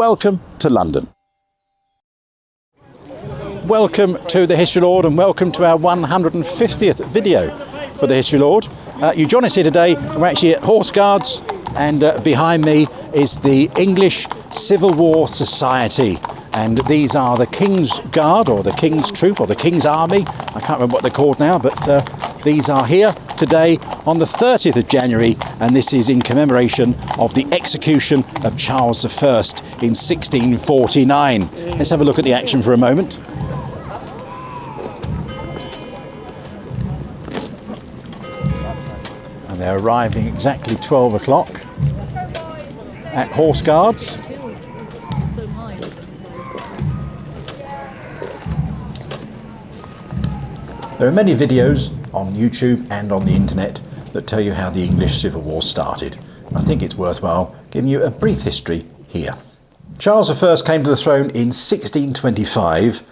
welcome to London. Welcome to the History Lord and welcome to our 150th video for the History Lord. You join us here today. We're actually at Horse Guards, and behind me is the English Civil War Society. And these are the King's Guard, or the King's Troop, or the King's Army. I can't remember what they're called now, but these are here today on the 30th of January, and this is in commemoration of the execution of Charles I in 1649. Let's have a look at the action for a moment. And they're arriving exactly 12 o'clock at Horse Guards. There are many videos on YouTube and on the internet that tell you how the English Civil War started. I think it's worthwhile giving you a brief history here. Charles I came to the throne in 1625,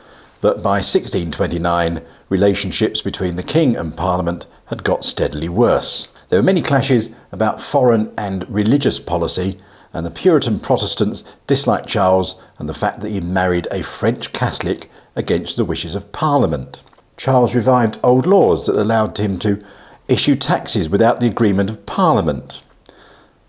but by 1629 relationships between the King and Parliament had got steadily worse. There were many clashes about foreign and religious policy, and the Puritan Protestants disliked Charles and the fact that he married a French Catholic against the wishes of Parliament. Charles revived old laws that allowed him to issue taxes without the agreement of Parliament.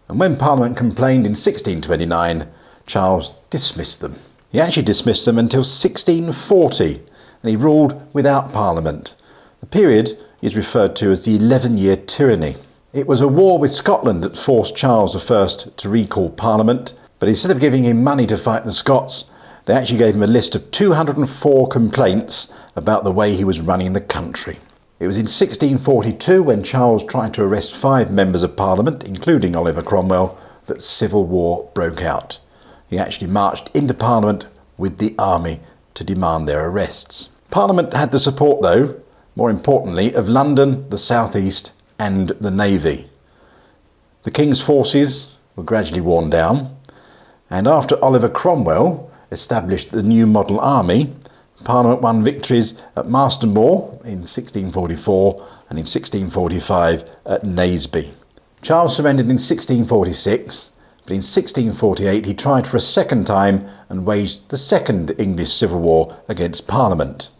And when Parliament complained in 1629, Charles dismissed them. He actually dismissed them until 1640, and he ruled without Parliament. The period is referred to as the 11-year tyranny. It was a war with Scotland that forced Charles I to recall Parliament, but instead of giving him money to fight the Scots, they actually gave him a list of 204 complaints about the way he was running the country. It was in 1642, when Charles tried to arrest 5 members of Parliament, including Oliver Cromwell, that civil war broke out. He actually marched into Parliament with the army to demand their arrests. Parliament had the support, though, more importantly, of London, the South East and the Navy. The King's forces were gradually worn down, and after Oliver Cromwell established the new model army, Parliament won victories at Marston Moor in 1644 and in 1645 at Naseby. Charles surrendered in 1646, but in 1648 he tried for a second time and waged the Second English Civil War against Parliament.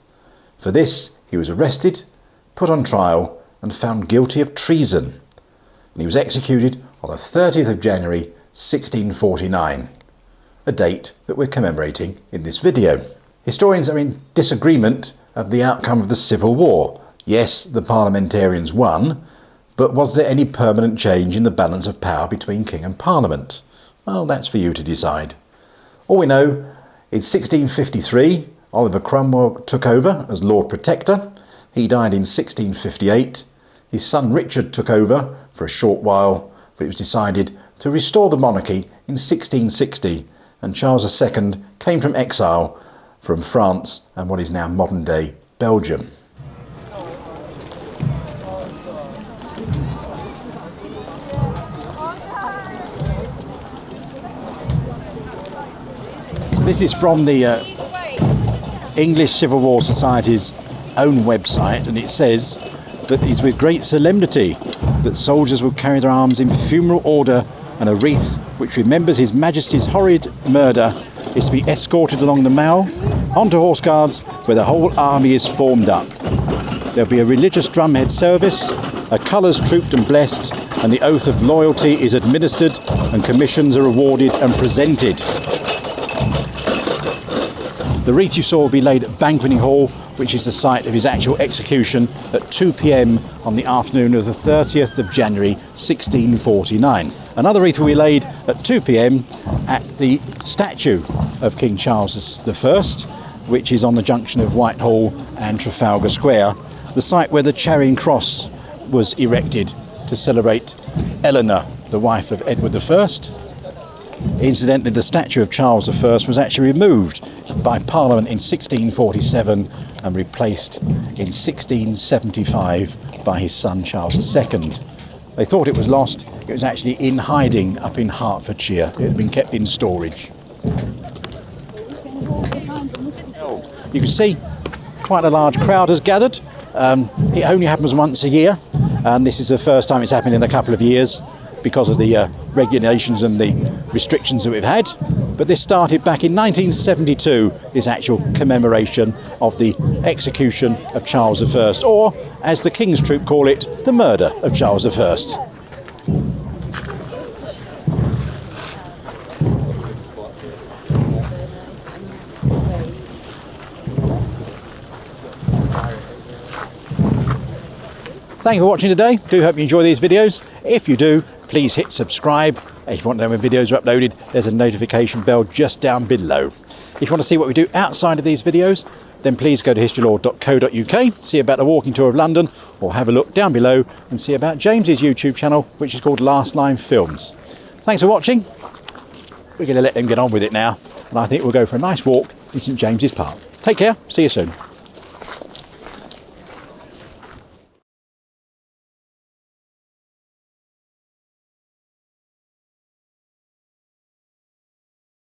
For this he was arrested, put on trial and found guilty of treason, and he was executed on the 30th of January 1649, a date that we're commemorating in this video. Historians are in disagreement of the outcome of the Civil War. Yes, the parliamentarians won, but was there any permanent change in the balance of power between King and Parliament? Well, that's for you to decide. All we know, in 1653, Oliver Cromwell took over as Lord Protector. He died in 1658. His son Richard took over for a short while, but it was decided to restore the monarchy in 1660, and Charles II came from exile from France and what is now modern-day Belgium. So this is from the English Civil War Society's own website, and it says that it's with great solemnity that soldiers will carry their arms in funeral order, and a wreath which remembers His Majesty's horrid murder is to be escorted along the Mall onto Horse Guards, where the whole army is formed up. There'll be a religious drumhead service, a colours trooped and blessed, and the oath of loyalty is administered, and commissions are awarded and presented. The wreath you saw will be laid at Banqueting Hall, which is the site of his actual execution, at 2 p.m. on the afternoon of the 30th of January 1649. Another wreath will be laid at 2 p.m. at the statue of King Charles I, which is on the junction of Whitehall and Trafalgar Square, the site where the Charing Cross was erected to celebrate Eleanor, the wife of Edward I. Incidentally, the statue of Charles I was actually removed by Parliament in 1647 and replaced in 1675 by his son Charles II. They thought it was lost. It was actually in hiding up in Hertfordshire. It had been kept in storage. You can see quite a large crowd has gathered. It only happens once a year, and this is the first time it's happened in a couple of years because of the regulations and the restrictions that we've had. but this started back in 1972, this actual commemoration of the execution of Charles I, or as the King's Troop call it, the murder of Charles I. Thank you for watching today. Do hope you enjoy these videos. If you do, please hit subscribe. If you want to know when videos are uploaded, there's a notification bell just down below. If you want to see what we do outside of these videos, then please go to historylore.co.uk, see about the walking tour of London, or have a look down below and see about James's YouTube channel, which is called Last Line Films. Thanks for watching. We're going to let them get on with it now, and I think we'll go for a nice walk in St James's Park. Take care. See you soon.